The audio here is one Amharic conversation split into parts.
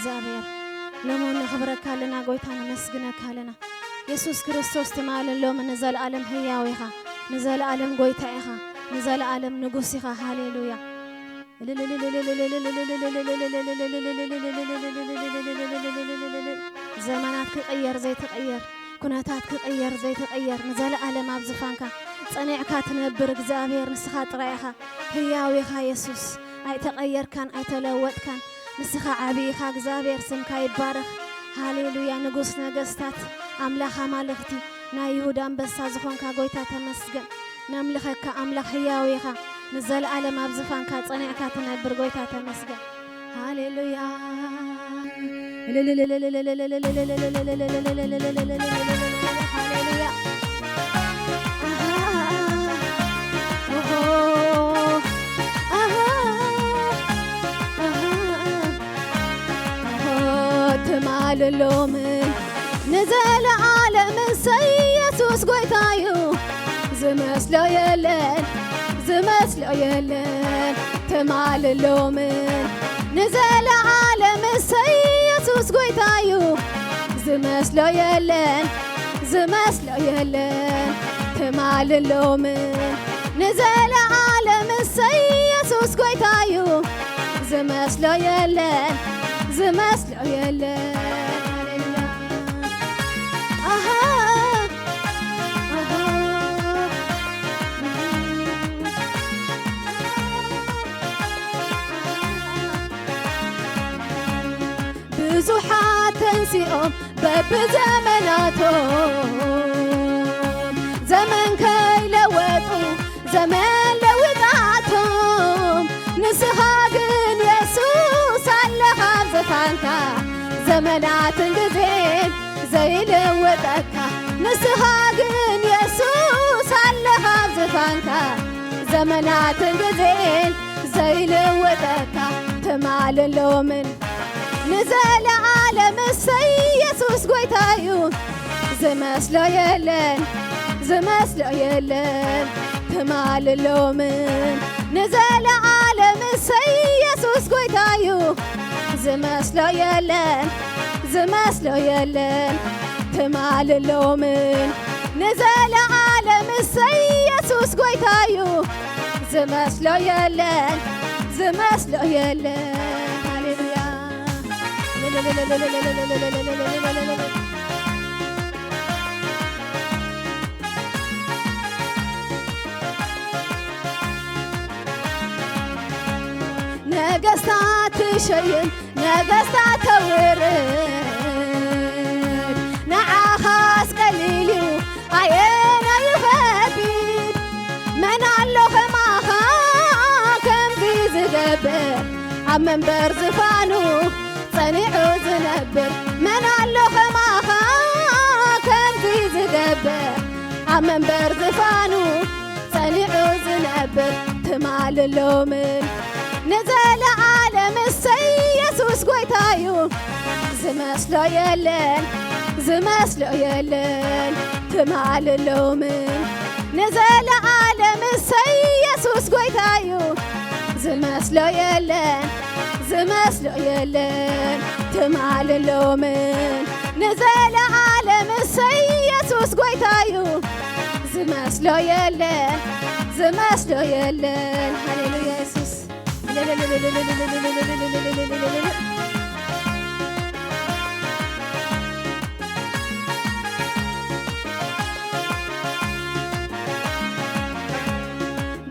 እግዚአብሔር ለሞን خبرك لنا ጎይታን መስግነካ ለና ኢየሱስ ክርስቶስ ተማለሎም ንዘል ዓለም ህያው ኢኻ ንዘል ዓለም ጎይታ ኢኻ ንዘል ዓለም ንጉስ ኢኻ ሃሌሉያ ዘመናት ክቀየር ዘይተቀየር ኩነታት ክቀየር ዘይተቀየር ንዘል ዓለም ኣብ ዝፋንካ ጸኒዕካ ትነብር እግዚአብሔር ንስኻ ጥራይኻ ህያው ኢኻ ኢየሱስ ኣይተቀየርካን ኣይተለወጥካን ንስኻ ዓቢኻ እግዚአብሔር ስምካ ይባረክ ሃሌሉያ ንጉስ ነገስታት አምላክ አማልክቲ ና ይሁዳ አንበሳ ዝኾንካ ጎይታ ተመስገን ናምልኸካ አምላክ ህያው ኢኻ ንዘል ዓለም ኣብ ዝፋንካ ጸኒዕካ ትነብር ጎይታ ተመስገን ሃሌሉያ ሃሌሉያ تماللوم نزل عالم السيسوس قويتايو زمسلو يلن تماللوم نزل عالم السيسوس قويتايو زمسلو يلن تماللوم نزل عالم السيسوس قويتايو زمسلو يلن زمسلو يلن ብዙሓት ተንሲኦም በብዘመናቶም ዘመን ከይለወጡ ዘመን ለውጣቶም ንስኻ ግን ኢየሱስ ኣለኻ ዘፋንካ ዘመናትን ጊዜን ዘይለወጠካ ንስኻ ግን ኢየሱስ ኣለኻ ዘፋንካ ዘመናትን ጊዜን ዘይለወጠካ ተማልሎምን نزل عالم السيسوس قويتايو زمسلو يلن تماللومن نزل عالم السيسوس قويتايو زمسلو يلن تماللومن نزل عالم السيسوس قويتايو زمسلو يلن ነገስታት ሸይም ነገስታት ተውርድ ንዓኻስ ቀሊሉ ኣየና ይኸቢድ መን ኣሎ ኸማኻ ከምዚ ዝገብር ኣብ መንበር ዝፋኑ ጸኒዑ ዝነብር መን ኣሎ ኸማኻ ከምዚ ዝገብር ኣብ መንበር ዝፋኑ ጸኒዑ ዝነብር ትማልሎምን ንዘለ ዓለም ኢየሱስ ጎይታዩ ዝመስሎ የለን ትማልሎምን ንዘለ ዓለም ኢየሱስ ጎይታዩ ዝመስሎ የለን ትማልሎምን ንዘለ ዓለም ኢየሱስ ጎይታዩ ዝመስሎ የለን ሃሌሉያ ኢየሱስ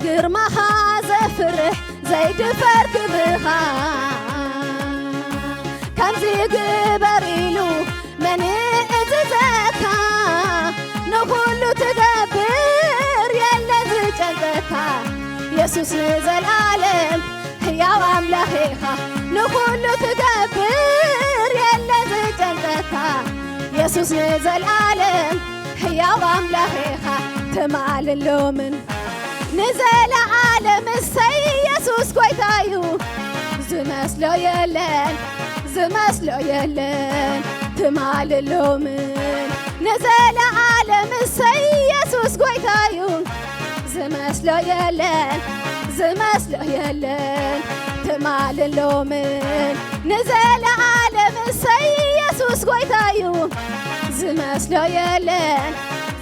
ግርማኻ ዘፍርሕ ዘይድፈር ክብርኻ ከምዚ ግበር ኢሉ መን እዝዘካ ንኹሉ ትገብር የለ ዝጨንቀካ ኢየሱስ ንዘለዓለም ሕያው ኣምላኽ ኢኻ ንኹሉ ትገብር የለ ዝጨንቀካ ኢየሱስ ንዘለዓለም ሕያው ኣምላኽ ኢኻ ትማልሎምን ንዘለዓለም ኢየሱስ ጎይታዩ ዝመስሎ የለን ትማልሎምን ንዘለዓለም ኢየሱስ ጎይታዩ ዝመስሎ የለን ትማልሎምን ንዘለዓለም ኢየሱስ ጎይታዩ ዝመስሎ የለን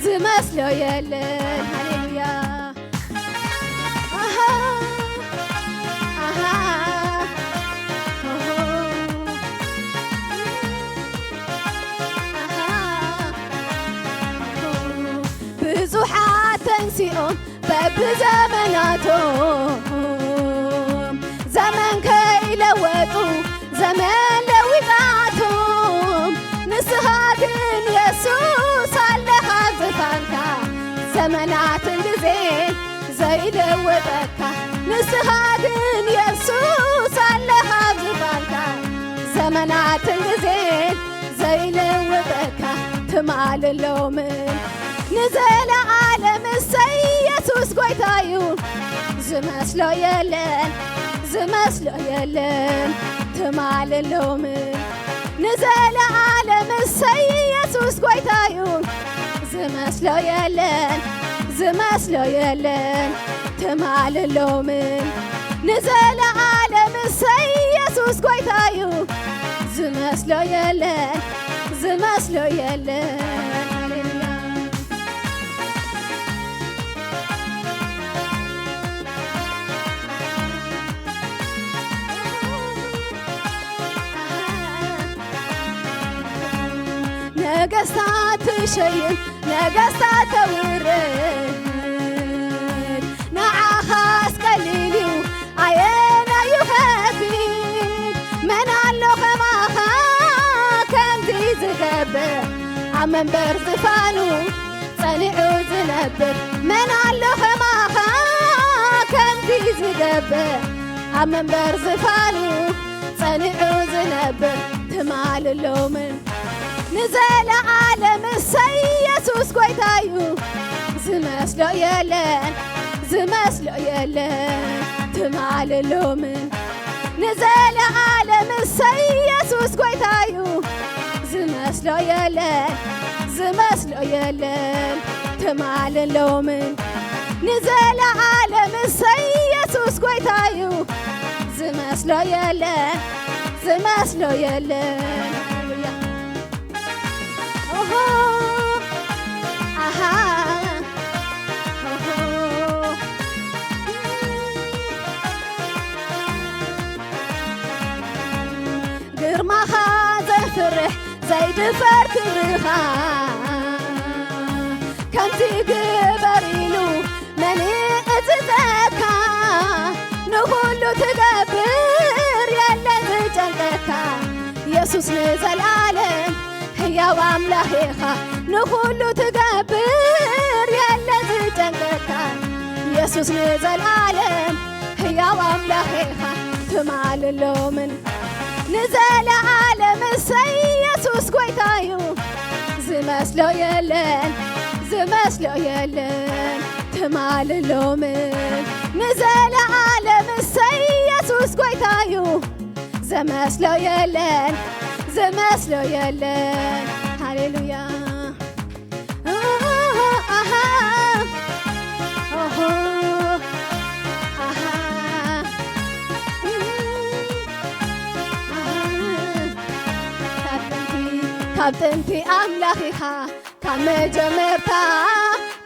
ዝመስሎ የለን ሃሌሉያ ብዙሓት ተንሲኦም በብዘመናቶም ዘመን ከይለወጡ ዘመን ለዊጣቶም ንስኻ ግን ኢየሱስ ኣለኻ ዝፋንካ ዘመናትን ጊዜ ዘይለወጠካ ንስኻ ግን ኢየሱስ ኣለኻ ዝፋንካ ዘመናትን ጊዜ ዘይለወጠካ ትማልሎምን ንዘለዓለም እሰይ ኢየሱስ ጎይታዩ ዝመስሎ የለን ዝመስሎ የለን ትማልሎምን ንዘለዓለም እሰይ ኢየሱስ ጎይታዩ ዝመስሎ የለን ዝመስሎ የለን ትማልሎምን ንዘለዓለም እሰይ ኢየሱስ ጎይታዩ ዝመስሎ የለን ዝመስሎ የለን ነገስታት ትሸይም ነገስታት ተውርድ ንዓኻ አስቀሊልዩ ኣየናዩ ከቢድ መን ኣሎ ኸማኻ ከምዚ ዝገብር ኣብ መንበር ዝፋኑ ጸኒዑ ዝነብር መን ኣሎ ኸማኻ ከምዚ ዝገብር ኣብ መንበር ዝፋኑ ጸኒዑ ዝነብር ትማልሎምን ንዘለዓለም እሰይ ኢየሱስ ጎይታዩ ዝመስሎ የለን ዝመስሎ የለን ትማልሎምን ንዘለዓለም እሰይ ኢየሱስ ጎይታዩ ዝመስሎ የለን ዝመስሎ የለን ትማልሎምን ንዘለዓለም እሰይ ኢየሱስ ጎይታዩ ዝመስሎ የለን ዝመስሎ የለን ግርማኻ ዘይፍርሕ ዘይድፈር ክብርኻ ከምቲ ግበር ኢሉ መን እዝዘካ ንኹሉ ትገብር የለን ዝጨንቀካ ኢየሱስ ንዘለዓለም ሕያው ኣምላኽ ኢኻ ንኹሉ ትገብር የለን ዝጨንቀካ ኢየሱስ ንዘለዓለም ሕያው ኣምላኽ ኢኻ ትማልሎምን ንዘለዓለም እሰይ ኢየሱስ ጎይታዩ ዝመስሎ የለን ዝመስሎ የለን ትማልሎምን ንዘለዓለም እሰይ ኢየሱስ ጎይታዩ ዝመስሎ የለን ዝመስሎ የለን ሃሌሉያ ካብ ጥንቲ ኣምላኽ ኢኻ ካብ መጀመርታ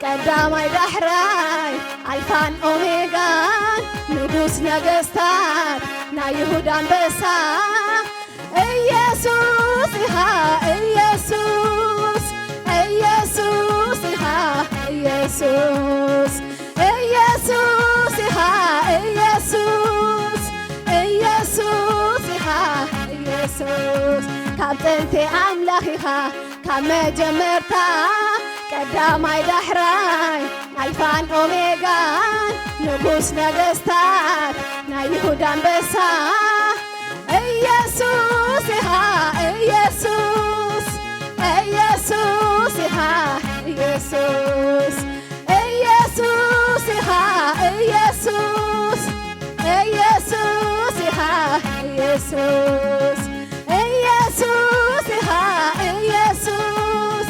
ቀዳማይ ዳሕራይ ኣልፋን ኦሜጋን ንጉስ ነገስታት ናይ ይሁዳ አንበሳ ኢየሱስ ኢኻ ኢየሱስ ኢየሱስ ኢኻ ኢየሱስ ኢየሱስ ኢኻ ኢየሱስ ኢየሱስ ኢኻ ኢየሱስ ካብ ጥንቲ ኣምላኽ ኢኻ ካብ መጀመርታ ቀዳማይ ዳሕራይ ኣልፋን ኦሜጋን ንጉስ ነገስታት ናይ ይሁዳ አንበሳ ኢየሱስ ኢኻ ኢየሱስ ኢየሱስ ኢኻ ኢየሱስ ኢየሱስ ኢኻ ኢየሱስ ኢየሱስ ኢኻ ኢየሱስ ኢየሱስ ኢኻ ኢየሱስ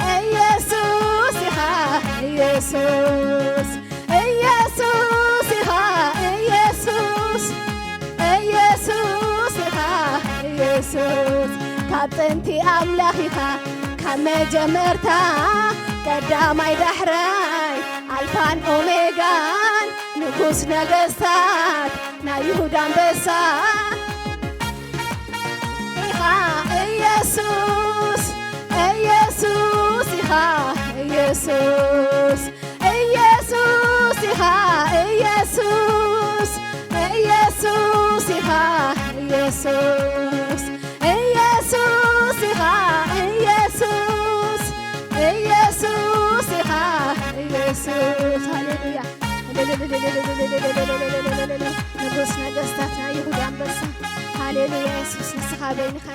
ኢየሱስ ኢኻ ኢየሱስ ኢየሱስ ኢኻ ኢየሱስ ኢየሱስ ኢኻ ኢየሱስ كابتنتي أملاخيها كمجمرتا قدامي دحراي ألفان أوميغان نقوس نقصات نا يهودان بسات ኢየሱስ ኢየሱስ ኢኻ ኢየሱስ ኢየሱስ ኢኻ ኢየሱስ ኢየሱስ ኢኻ ኢየሱስ ኢየሱስ ኢኻ ኢየሱስ ኢየሱስ ኢኻ ኢየሱስ ሃሌሉያ ንጉስ ነገስታት ናይ ይሁዳ አንበሳ ሃሌሉያ ኢየሱስ ንስኻ በይንኻ